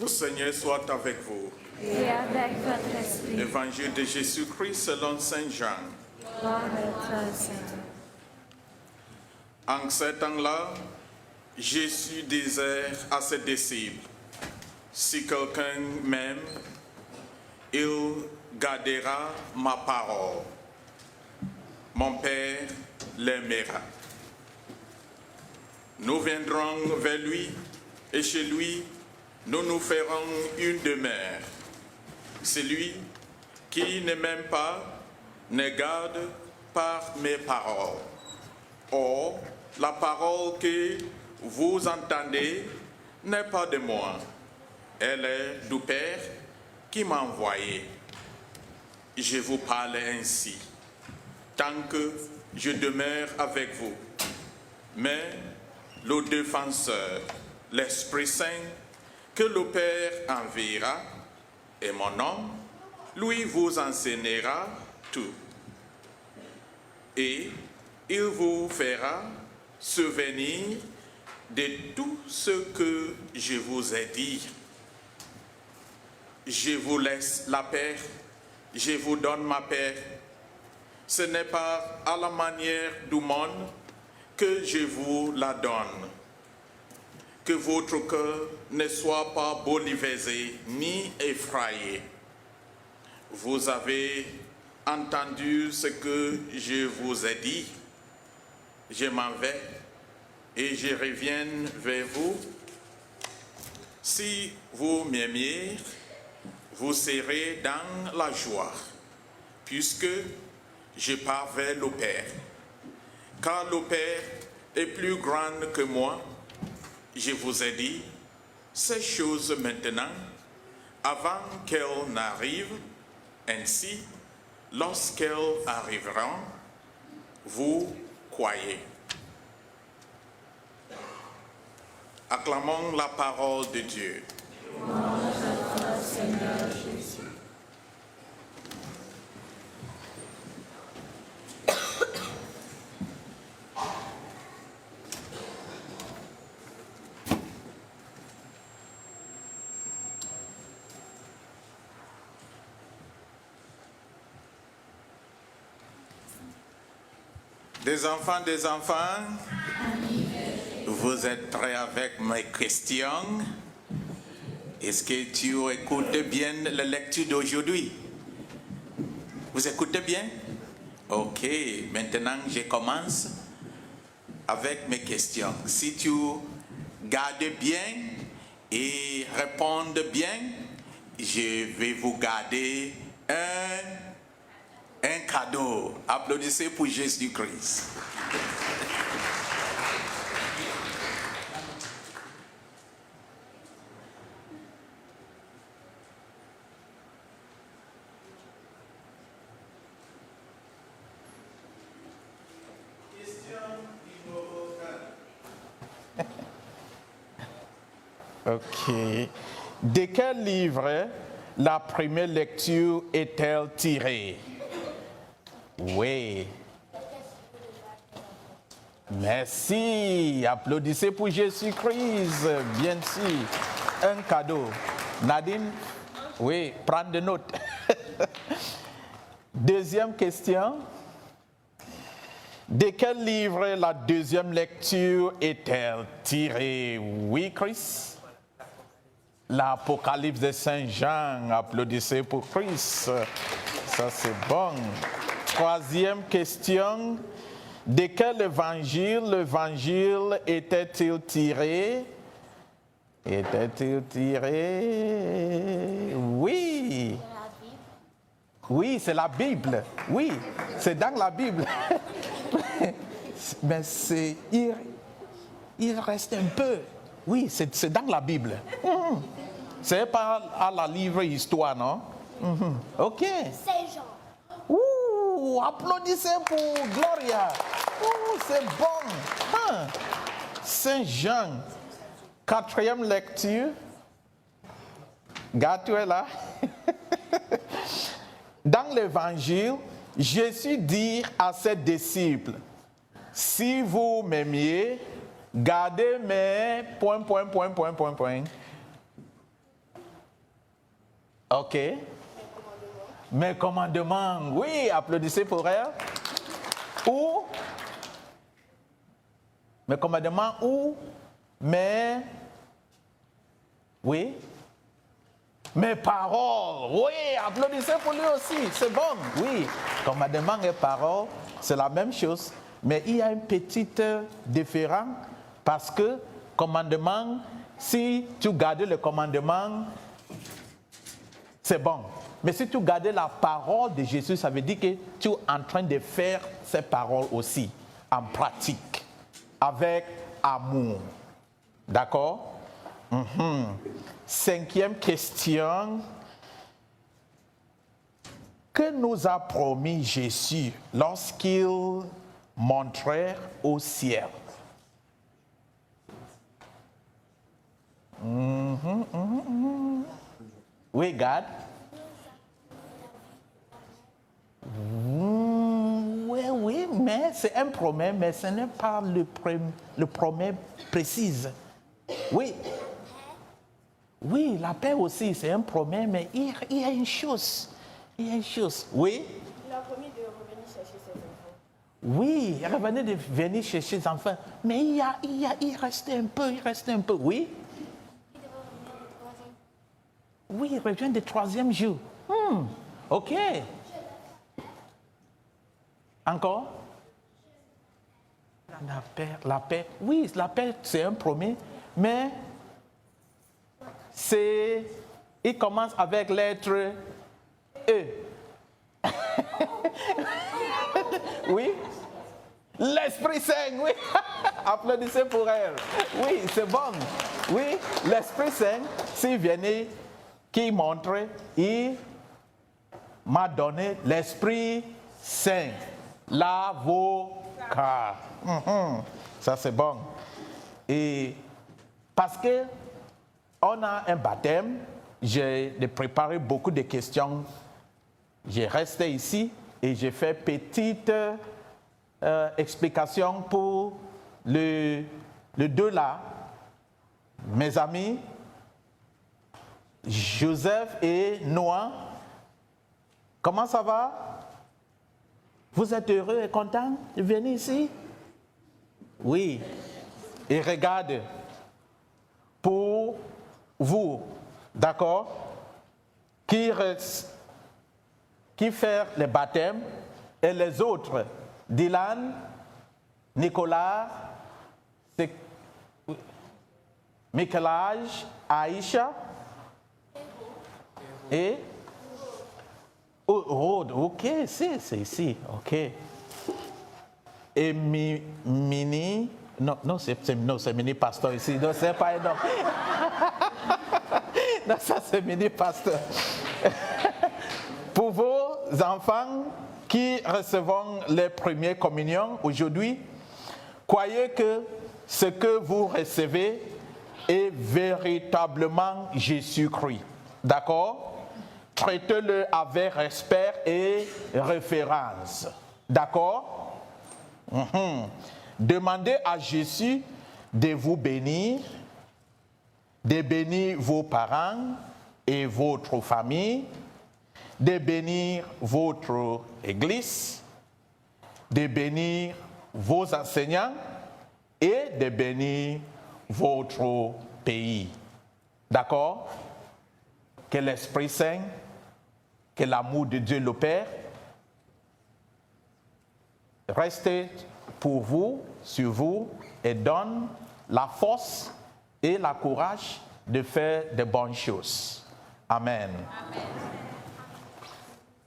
Le Seigneur soit avec vous. Et avec votre esprit. Évangile de Jésus-Christ selon Saint Jean. Gloire à toi, Seigneur. En ce temps-là, Jésus disait à ses disciples, si quelqu'un m'aime, il gardera ma parole. Mon Père l'aimera. Nous viendrons vers lui et chez lui, nous nous ferons une demeure. Celui qui ne m'aime pas ne garde pas mes paroles. Or, la parole que vous entendez n'est pas de moi. Elle est du Père qui m'a envoyé. Je vous parle ainsi, tant que je demeure avec vous. Mais le défenseur, l'Esprit Saint, que le Père enverra, et mon nom, lui vous enseignera tout. Et il vous fera souvenir de tout ce que je vous ai dit. Je vous laisse la paix, je vous donne ma paix. Ce n'est pas à la manière du monde que je vous la donne. Que votre cœur ne soit pas bouleversé ni effrayé. Vous avez entendu ce que je vous ai dit. Je m'en vais et je reviens vers vous. Si vous m'aimiez, vous serez dans la joie, puisque je pars vers le Père. Car le Père est plus grand que moi, je vous ai dit ces choses maintenant, avant qu'elles n'arrivent. Ainsi, lorsqu'elles arriveront, vous croyez. Acclamons la parole de Dieu. Louange à toi, Seigneur Jésus. Des enfants, vous êtes prêts avec mes questions? Est-ce que tu écoutes bien la lecture d'aujourd'hui? Vous écoutez bien? Ok, maintenant je commence avec mes questions. Si tu gardes bien et réponds bien, je vais vous garder un cadeau. Applaudissez pour Jésus-Christ. Ok. De quel livre la première lecture est-elle tirée? Oui. Merci. Applaudissez pour Jésus-Christ. Bien sûr. Un cadeau. Nadine? Oui, prends des notes. Deuxième question. De quel livre la deuxième lecture est-elle tirée? Oui, Chris? L'Apocalypse de Saint Jean. Applaudissez pour Christ. Ça, c'est bon. Troisième question. De quel l'évangile était-il tiré? Était-il tiré? Oui. Oui, c'est la Bible. Oui, c'est dans la Bible. Mais c'est... Il reste un peu. Oui, c'est dans la Bible. C'est pas à la livre histoire, non? Ok. Saint Jean. Ouh, applaudissez pour Gloria. Ouh, c'est bon. Saint Jean. Quatrième lecture. Gars, tu es là? Dans l'évangile, Jésus dit à ses disciples, si vous m'aimiez, gardez mes... OK. Mes commandements. Oui, applaudissez pour elle. Ou mes commandements ou mes... Oui. Mes paroles. Oui, applaudissez pour lui aussi. C'est bon. Oui. Commandements et paroles, c'est la même chose. Mais il y a une petite différence parce que commandement, si tu gardes le commandement, c'est bon. Mais si tu gardes la parole de Jésus, ça veut dire que tu es en train de faire ces paroles aussi en pratique, avec amour. D'accord? Cinquième question. Que nous a promis Jésus lorsqu'il montrait au ciel? Oui, God. Oui, mais c'est un promesse, mais ce n'est pas le promesse précise. Oui. Oui, la paix aussi, c'est un promesse, mais il y a une chose. Il y a une chose. Oui. Il a promis de revenir chercher ses enfants. Oui, il revenait de venir chercher ses enfants. Mais il restait un peu, Oui. Oui, il revient le troisième jour. OK. Encore? La paix. Oui, la paix, c'est un premier, mais il commence avec lettre E. Oui? L'Esprit Saint, oui. Applaudissez pour elle. Oui, c'est bon. Oui, l'Esprit Saint, s'il venait, qui montrait, il m'a donné l'Esprit Saint, l'avocat. Ça, c'est bon. Et parce que on a un baptême, j'ai préparé beaucoup de questions. J'ai resté ici et j'ai fait petite explication pour le deux là. Mes amis, Joseph et Noah, comment ça va? Vous êtes heureux et contents de venir ici? Oui. Et regarde, pour vous, d'accord, qui fait le baptême, et les autres, Dylan, Nicolas, Michel-Ange, Aïcha, et Rode, ok, c'est ici, ok. Et Mini, non, c'est Mini Pasteur ici, non, c'est pas énorme. Non, ça c'est Mini Pasteur. Pour vos enfants qui recevront les premières communions aujourd'hui, croyez que ce que vous recevez est véritablement Jésus-Christ. D'accord? Traitez-le avec respect et référence. D'accord? Demandez à Jésus de vous bénir, de bénir vos parents et votre famille, de bénir votre église, de bénir vos enseignants et de bénir votre pays. D'accord? Que l'Esprit Saint, que l'amour de Dieu le Père reste pour vous, sur vous, et donne la force et le courage de faire de bonnes choses. Amen. Amen.